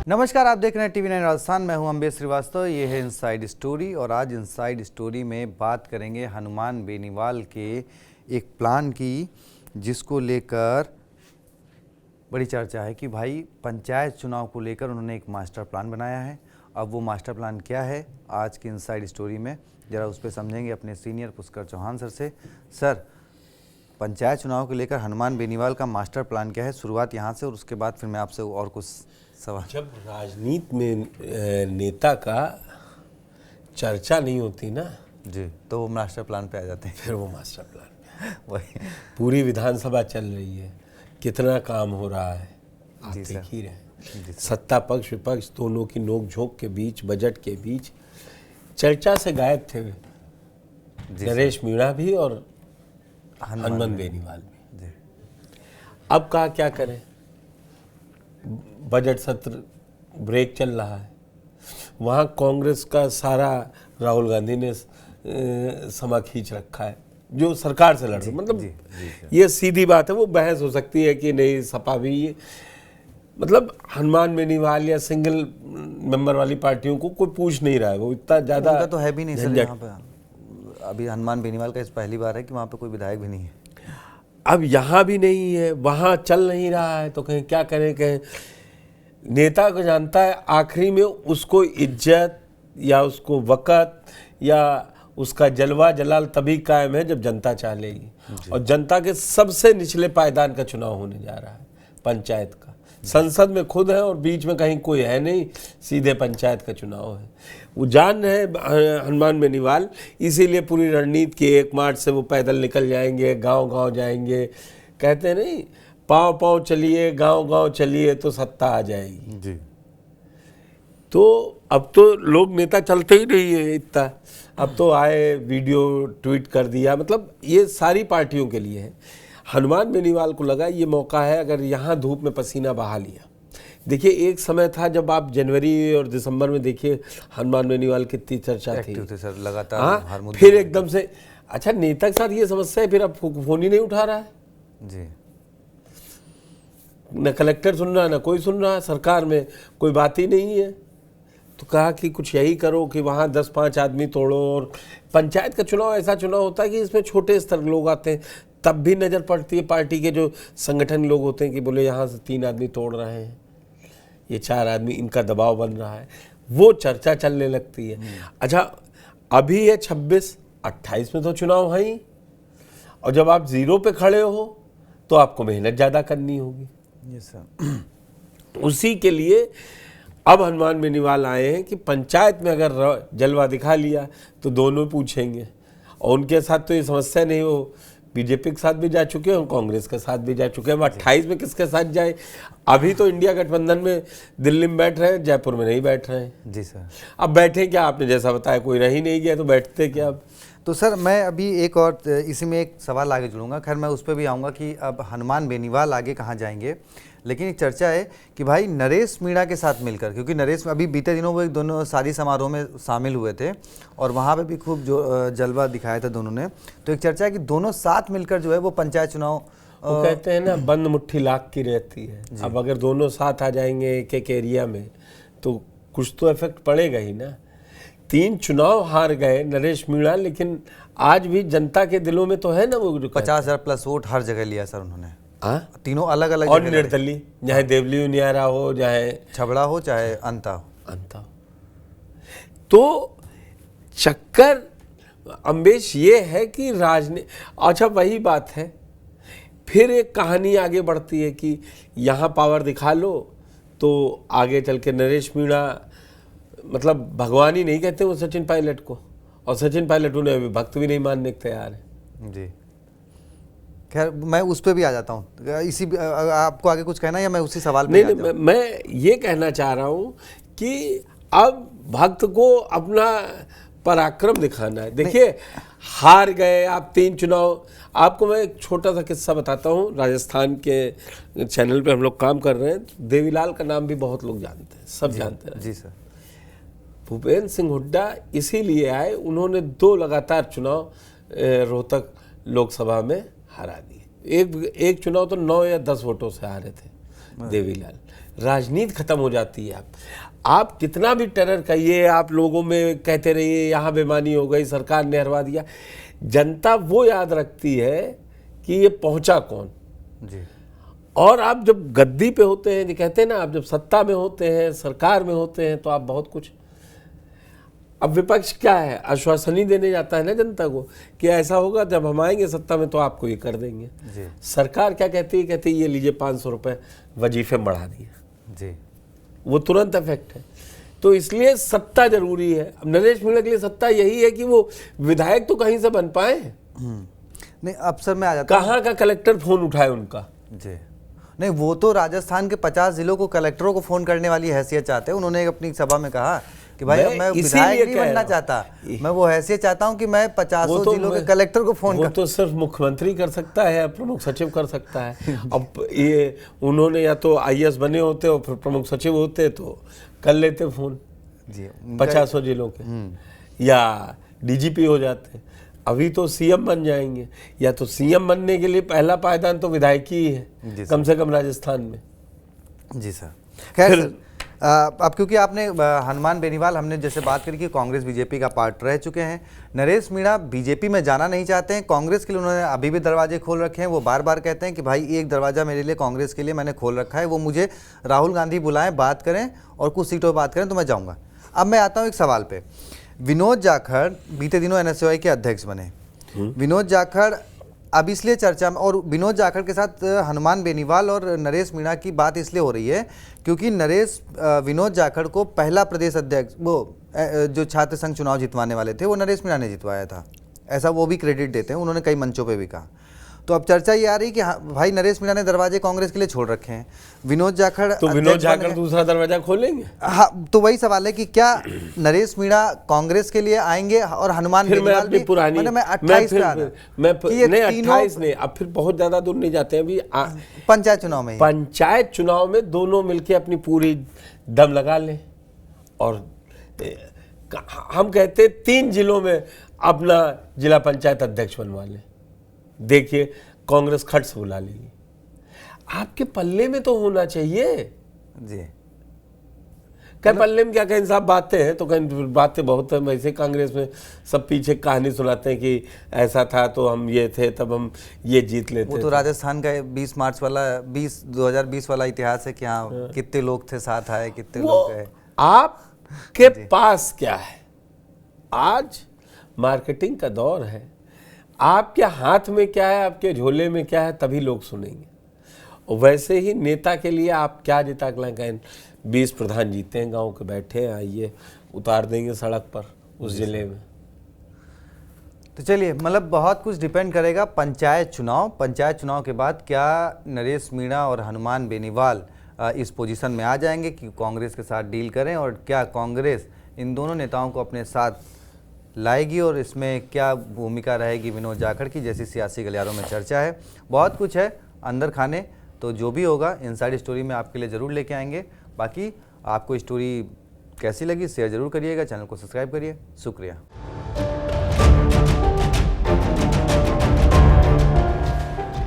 नमस्कार, आप देख रहे हैं टीवी 9 राजस्थान। मैं हूं अम्बेश श्रीवास्तव। ये है इनसाइड स्टोरी और आज इनसाइड स्टोरी में बात करेंगे हनुमान बेनीवाल के एक प्लान की, जिसको लेकर बड़ी चर्चा है कि भाई पंचायत चुनाव को लेकर उन्होंने एक मास्टर प्लान बनाया है। अब वो मास्टर प्लान क्या है, आज की इनसाइड स्टोरी में ज़रा उस पर समझेंगे अपने सीनियर पुष्कर चौहान सर से। सर, पंचायत चुनाव को लेकर हनुमान बेनीवाल का मास्टर प्लान क्या है, शुरुआत यहाँ से और उसके बाद फिर मैं आपसे और कुछ सवाल। जब राजनीति में नेता का चर्चा नहीं होती ना जी, तो वो मास्टर प्लान पे आ जाते हैं। फिर वो मास्टर प्लान वही पूरी विधानसभा चल रही है, कितना काम हो रहा है आप जी देख सर। ही रहे। जी सर। सत्ता पक्ष विपक्ष दोनों की नोक झोंक के बीच, बजट के बीच चर्चा से गायब थे जी नरेश मीणा भी और हनुमान बेनीवाल भी। अब कहा क्या करें, बजट सत्र ब्रेक चल रहा है, वहाँ कांग्रेस का सारा राहुल गांधी ने समा खींच रखा है जो सरकार से लड़ रहे। मतलब ये सीधी बात है, वो बहस हो सकती है कि नहीं सपा भी ये, मतलब हनुमान बेनीवाल या सिंगल मेंबर वाली पार्टियों को कोई पूछ नहीं रहा है, वो इतना ज़्यादा उनका तो है भी नहीं सर यहाँ पे। अभी हनुमान बेनीवाल का इस पहली बार है कि वहाँ पे कोई विधायक भी नहीं है। अब यहाँ भी नहीं है, वहाँ चल नहीं रहा है, तो कहें क्या करें। कहें नेता को जानता है आखिरी में उसको इज्जत या उसको वक़्त या उसका जलवा जलाल तभी कायम है जब जनता चाहेगी, और जनता के सबसे निचले पायदान का चुनाव होने जा रहा है पंचायत का। संसद में खुद है और बीच में कहीं कोई है नहीं, सीधे पंचायत का चुनाव है। वो जान रहे हनुमान बेनीवाल, इसीलिए पूरी रणनीति की 1 मार्च से वो पैदल निकल जाएंगे, गांव-गांव जाएंगे। कहते हैं नहीं, पाँव-पाँव चलिए, गांव-गांव चलिए तो सत्ता आ जाएगी जी। तो अब तो लोग नेता चलते ही नहीं है इतना, अब तो आए वीडियो ट्वीट कर दिया। मतलब ये सारी पार्टियों के लिए है। हनुमान बेनीवाल को लगा ये मौका है, अगर यहाँ धूप में पसीना बहा लिया। देखिए एक समय था जब आप जनवरी और दिसंबर में देखिए हनुमान बेनीवाल कितनी चर्चा थी सर, लगातार हर मुद्दे फिर एकदम से अच्छा नेता के साथ ये समस्या है, फिर अब फोन ही नहीं उठा रहा है जी। न कलेक्टर सुन रहा है, न कोई सुन रहा है, सरकार में कोई बात ही नहीं है। तो कहा कि कुछ यही करो कि वहाँ 10-5 आदमी तोड़ो। और पंचायत का चुनाव ऐसा चुनाव होता है कि इसमें छोटे स्तर के लोग आते हैं, तब भी नज़र पड़ती है पार्टी के जो संगठन लोग होते हैं कि बोले यहाँ से 3 आदमी तोड़ रहे हैं, ये 4 आदमी, इनका दबाव बन रहा है, वो चर्चा चलने लगती है। अच्छा अभी है 26-28 में तो चुनाव है ही, और जब आप 0 पे खड़े हो तो आपको मेहनत ज़्यादा करनी होगी। Yes sir. उसी के लिए अब हनुमान बेनीवाल आए हैं कि पंचायत में अगर जलवा दिखा लिया तो दोनों पूछेंगे, और उनके साथ तो ये समस्या नहीं, वो बीजेपी के साथ भी जा चुके हैं और कांग्रेस के साथ भी जा चुके हैं। अब 28 में किसके साथ जाए। अभी तो इंडिया गठबंधन में दिल्ली में बैठ रहे हैं, जयपुर में नहीं बैठ रहे हैं। जी सर। अब बैठे क्या, आपने जैसा बताया कोई रह ही नहीं गया तो बैठते क्या अब। तो सर मैं अभी एक और इसी में एक सवाल आगे जुड़ूंगा, खैर मैं उस पर भी आऊँगा कि अब हनुमान बेनीवाल आगे कहाँ जाएंगे। लेकिन एक चर्चा है कि भाई नरेश मीणा के साथ मिलकर, क्योंकि नरेश अभी बीते दिनों वो एक दोनों शादी समारोह में शामिल हुए थे और वहाँ पे भी खूब जो जलवा दिखाया था दोनों ने, तो एक चर्चा है कि दोनों साथ मिलकर जो है वो पंचायत चुनाव, वो कहते हैं ना बंद मुट्ठी लाख की रहती है। अब अगर दोनों साथ आ जाएंगे एक एक एरिया में तो कुछ तो इफेक्ट पड़ेगा ही ना। 3 चुनाव हार गए नरेश मीणा, लेकिन आज भी जनता के दिलों में तो है ना वो 50,000 प्लस वोट हर जगह लिया सर उन्होंने। हाँ? तीनों अलग अलग और निर्दलीय, चाहे देवली उनियारा हो, चाहे छबड़ा हो, चाहे अंता हो। तो चक्कर अम्बेश ये है कि राजनीति, अच्छा वही बात है, फिर एक कहानी आगे बढ़ती है कि यहाँ पावर दिखा लो तो आगे चल के नरेश मीणा, मतलब भगवान ही नहीं कहते वो सचिन पायलट को, और सचिन पायलट उन्हें अभी भक्त भी नहीं मानने के तैयार है। जी खैर मैं उस पर भी आ जाता हूँ। इसी आपको आगे कुछ कहना या मैं उसी सवाल पे नहीं, मैं ये कहना चाह रहा हूँ कि अब भक्त को अपना पराक्रम दिखाना है। देखिए हार गए आप 3 चुनाव। आपको मैं एक छोटा सा किस्सा बताता हूँ। राजस्थान के चैनल पे हम लोग काम कर रहे हैं, देवीलाल का नाम भी बहुत लोग जानते हैं, सब जानते हैं। जी सर। भूपेंद्र सिंह हुड्डा इसीलिए आए, उन्होंने 2 लगातार चुनाव रोहतक लोकसभा में हरा दिए। एक चुनाव तो 9 या 10 वोटों से हारे थे, देवीलाल, राजनीति खत्म हो जाती है। आप कितना भी टेरर कहिए, आप लोगों में कहते रहिए यहाँ बेईमानी हो गई, सरकार ने हरवा दिया, जनता वो याद रखती है कि ये पहुंचा कौन जी। और आप जब गद्दी पे होते हैं, कहते हैं ना, आप जब सत्ता में होते हैं, सरकार में होते हैं, तो आप बहुत कुछ। अब विपक्ष क्या है, आश्वासनी देने जाता है ना जनता को कि ऐसा होगा जब हम आएंगे सत्ता में तो आपको ये कर देंगे जी। सरकार क्या कहती है, कहती है ये लीजिए 500 रुपये वजीफे बढ़ा दिए जी। वो तुरंत इफेक्ट है। तो इसलिए सत्ता जरूरी है। अब नरेश मीणा के लिए सत्ता यही है कि वो विधायक तो कहीं से बन पाए। नहीं, अब सर मैं आ जाता हूं। कहाँ का कलेक्टर फोन उठाए उनका? जी। नहीं, वो तो राजस्थान के 50 जिलों को कलेक्टरों को फोन करने वाली हैसियत चाहते हैं। उन्होंने अपनी सभा में कहा कि भाई मैं विधायक नहीं बनना चाहता, मैं वो हैसियत चाहता हूं कि मैं 50 जिलों के कलेक्टर को फोन वो तो सिर्फ मुख्यमंत्री कर सकता है, प्रमुख सचिव कर सकता है। अब ये उन्होंने या तो IAS बने होते और फिर प्रमुख सचिव होते तो कर लेते फोन जी 50 जिलों के, या DGP हो जाते। अभी तो CM बन जाएंगे, या तो CM बनने के लिए पहला पायदान तो विधायकी ही है कम से कम राजस्थान में। जी सर। खैर सर, अब क्योंकि आपने हनुमान बेनीवाल, हमने जैसे बात करी कि कांग्रेस बीजेपी का पार्ट रह चुके हैं, नरेश मीणा बीजेपी में जाना नहीं चाहते हैं। कांग्रेस के लिए उन्होंने अभी भी दरवाजे खोल रखे हैं। वो बार बार कहते हैं कि भाई एक दरवाज़ा मेरे लिए कांग्रेस के लिए मैंने खोल रखा है, वो मुझे राहुल गांधी बुलाएं, बात करें और कुछ सीटों पर बात करें तो मैं जाऊँगा। अब मैं आता हूँ एक सवाल पे। विनोद जाखड़ बीते दिनों NSY के अध्यक्ष बने। विनोद जाखड़ अब इसलिए चर्चा में, और विनोद जाखड़ के साथ हनुमान बेनीवाल और नरेश मीणा की बात इसलिए हो रही है क्योंकि विनोद जाखड़ को पहला प्रदेश अध्यक्ष, वो जो छात्र संघ चुनाव जितवाने वाले थे, वो नरेश मीणा ने जितवाया था, ऐसा वो भी क्रेडिट देते हैं, उन्होंने कई मंचों पे भी कहा। तो अब चर्चा ये आ रही कि हाँ भाई, नरेश मीणा ने दरवाजे कांग्रेस के लिए छोड़ रखे हैं, विनोद जाखड़ तो विनोद जाखड़ दूसरा दरवाजा खोलेंगे। हाँ, तो वही सवाल है कि क्या नरेश मीणा कांग्रेस के लिए आएंगे और हनुमान बेनीवाल भी? पुरानी मैं 28 पे आ नहीं 28 नहीं, अब फिर बहुत ज्यादा दूर नहीं जाते हैं। अभी पंचायत चुनाव में, पंचायत चुनाव में दोनों मिलके अपनी पूरी दम लगा लें और हम कहते 3 जिलों में अपना जिला पंचायत अध्यक्ष बनवा लें। देखिए कांग्रेस खट से बुला लेगी। आपके पल्ले में तो होना चाहिए जी। कहीं पल्ले में क्या, कहीं साहब बातें हैं तो कहीं बातें बहुत है। वैसे कांग्रेस में सब पीछे कहानी सुनाते हैं कि ऐसा था तो हम ये थे तब हम ये जीत लेते। वो तो राजस्थान का 2020 वाला इतिहास है कि हाँ कितने लोग थे साथ आए, कितने लोग गए। आपके पास क्या है? आज मार्केटिंग का दौर है। आपके हाथ में क्या है, आपके झोले में क्या है, तभी लोग सुनेंगे। और वैसे ही नेता के लिए आप क्या जिता कहें 20 प्रधान जीते हैं, गांव के बैठे हैं, आइए उतार देंगे सड़क पर उस जिले में। तो चलिए, मतलब बहुत कुछ डिपेंड करेगा पंचायत चुनाव के बाद क्या नरेश मीणा और हनुमान बेनीवाल इस पोजीशन में आ जाएंगे कि कांग्रेस के साथ डील करें, और क्या कांग्रेस इन दोनों नेताओं को अपने साथ लाएगी, और इसमें क्या भूमिका रहेगी विनोद जाखड़ की, जैसी सियासी गलियारों में चर्चा है। बहुत कुछ है अंदर खाने, तो जो भी होगा इनसाइड स्टोरी में आपके लिए ज़रूर लेके आएंगे। बाकी आपको स्टोरी कैसी लगी शेयर ज़रूर करिएगा, चैनल को सब्सक्राइब करिए। शुक्रिया।